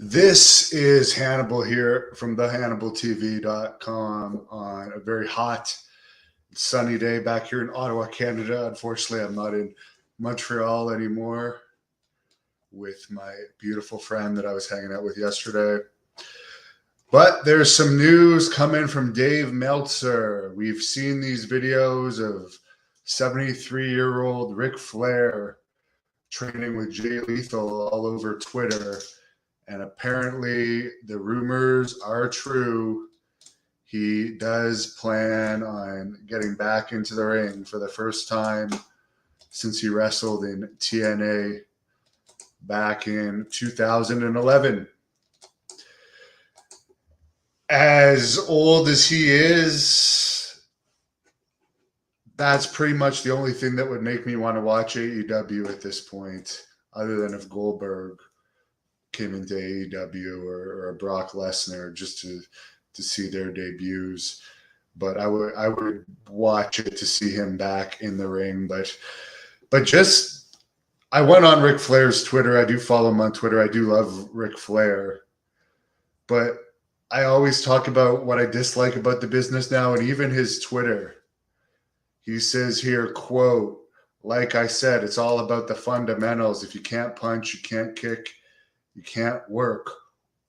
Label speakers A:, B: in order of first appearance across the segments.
A: This is Hannibal here from thehannibaltv.com on a very hot, sunny day back here in Ottawa, Canada. Unfortunately, I'm not in Montreal anymore with my beautiful friend that I was hanging out with yesterday. But there's some news coming from Dave Meltzer. We've seen these videos of 73-year-old Ric Flair training with Jay Lethal all over Twitter. And apparently the rumors are true. He does plan on getting back into the ring for the first time since he wrestled in TNA back in 2011. As old as he is, that's pretty much the only thing that would make me want to watch AEW at this point, other than if Goldberg came into AEW or a Brock Lesnar just to see their debuts. But I would watch it to see him back in the ring. But just I went on Ric Flair's Twitter. I do follow him on Twitter. I do love Ric Flair. But I always talk about what I dislike about the business now, and even his Twitter. He says here, quote, "Like I said, it's all about the fundamentals. If you can't punch, you can't kick, you can't work."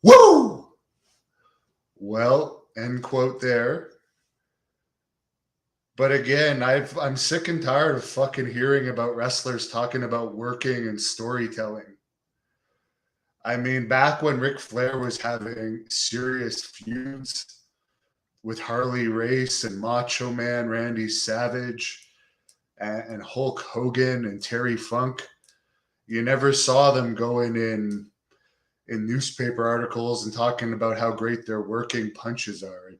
A: Woo! Well, end quote there. But again, I'm sick and tired of fucking hearing about wrestlers talking about working and storytelling. I mean, back when Ric Flair was having serious feuds with Harley Race and Macho Man Randy Savage and Hulk Hogan and Terry Funk, you never saw them going in newspaper articles and talking about how great their working punches are.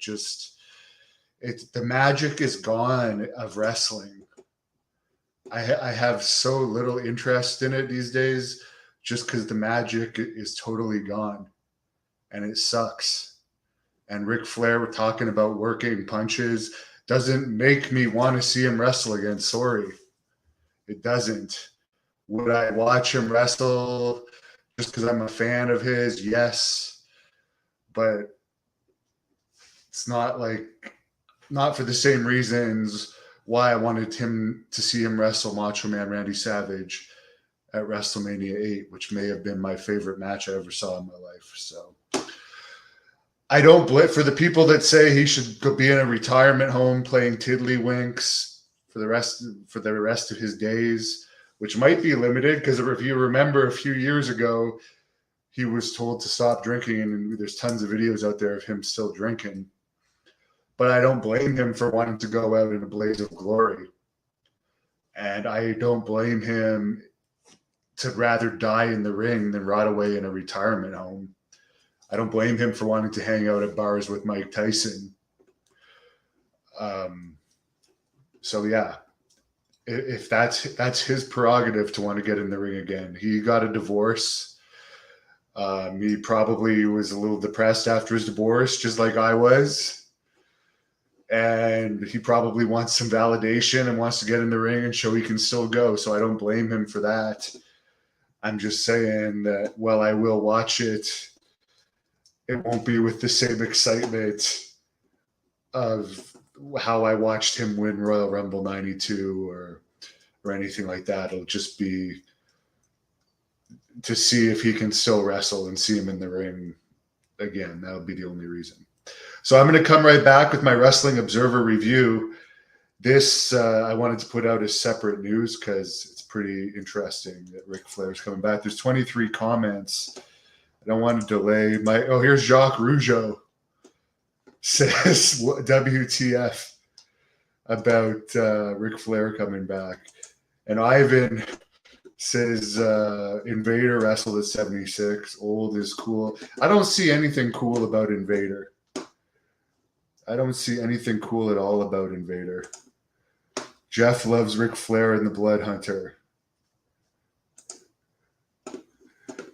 A: The magic is gone of wrestling. I have so little interest in it these days just because the magic is totally gone and it sucks. And Ric Flair talking about working punches doesn't make me want to see him wrestle again. Sorry. It doesn't. Would I watch him wrestle just because I'm a fan of his? Yes. But it's not for the same reasons why I wanted to see him wrestle Macho Man Randy Savage at WrestleMania 8, which may have been my favorite match I ever saw in my life. So I don't for the people that say he should go be in a retirement home playing tiddlywinks for the rest of his days, which might be limited because if you remember a few years ago, he was told to stop drinking, and there's tons of videos out there of him still drinking. But I don't blame him for wanting to go out in a blaze of glory. And I don't blame him to rather die in the ring than rot away in a retirement home. I don't blame him for wanting to hang out at bars with Mike Tyson. So yeah, if that's his prerogative to want to get in the ring again. He got a divorce. He probably was a little depressed after his divorce, just like I was. And he probably wants some validation and wants to get in the ring and show he can still go. So I don't blame him for that. I'm just saying that while I will watch it, it won't be with the same excitement of how I watched him win Royal Rumble 92 or anything like that. It'll just be to see if he can still wrestle and see him in the ring again. That would be the only reason. So I'm going to come right back with my Wrestling Observer review. This I wanted to put out as separate news because it's pretty interesting that Ric Flair's coming back. There's 23 comments. I don't want to delay my. Oh, here's Jacques Rougeau says WTF about Ric Flair coming back, and Ivan says Invader wrestled at 76. Old is cool. I don't see anything cool about Invader. I don't see anything cool at all about Invader. Jeff loves Ric Flair and the Blood Hunter.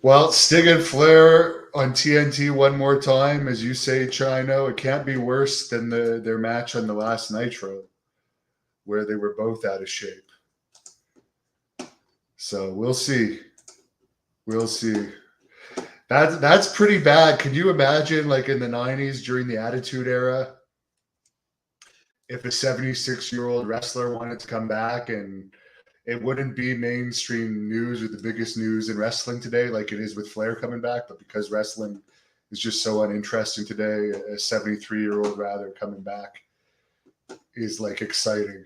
A: Well, Sting and Flair on TNT one more time, as you say, Chino. It can't be worse than their match on the last Nitro, where they were both out of shape. So we'll see. We'll see. That's pretty bad. Can you imagine, like in the '90s during the Attitude Era, if a 76-year-old wrestler wanted to come back and it wouldn't be mainstream news or the biggest news in wrestling today, like it is with Flair coming back, but because wrestling is just so uninteresting today, a 73-year-old rather coming back is like exciting.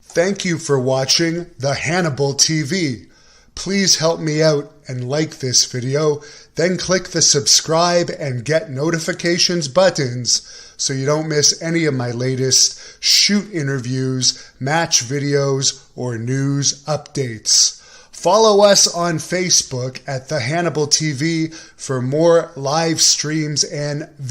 A: Thank you for watching the Hannibal TV. Please help me out and like this video, then click the subscribe and get notifications buttons so you don't miss any of my latest shoot interviews, match videos, or news updates. Follow us on Facebook at the Hannibal TV for more live streams and videos.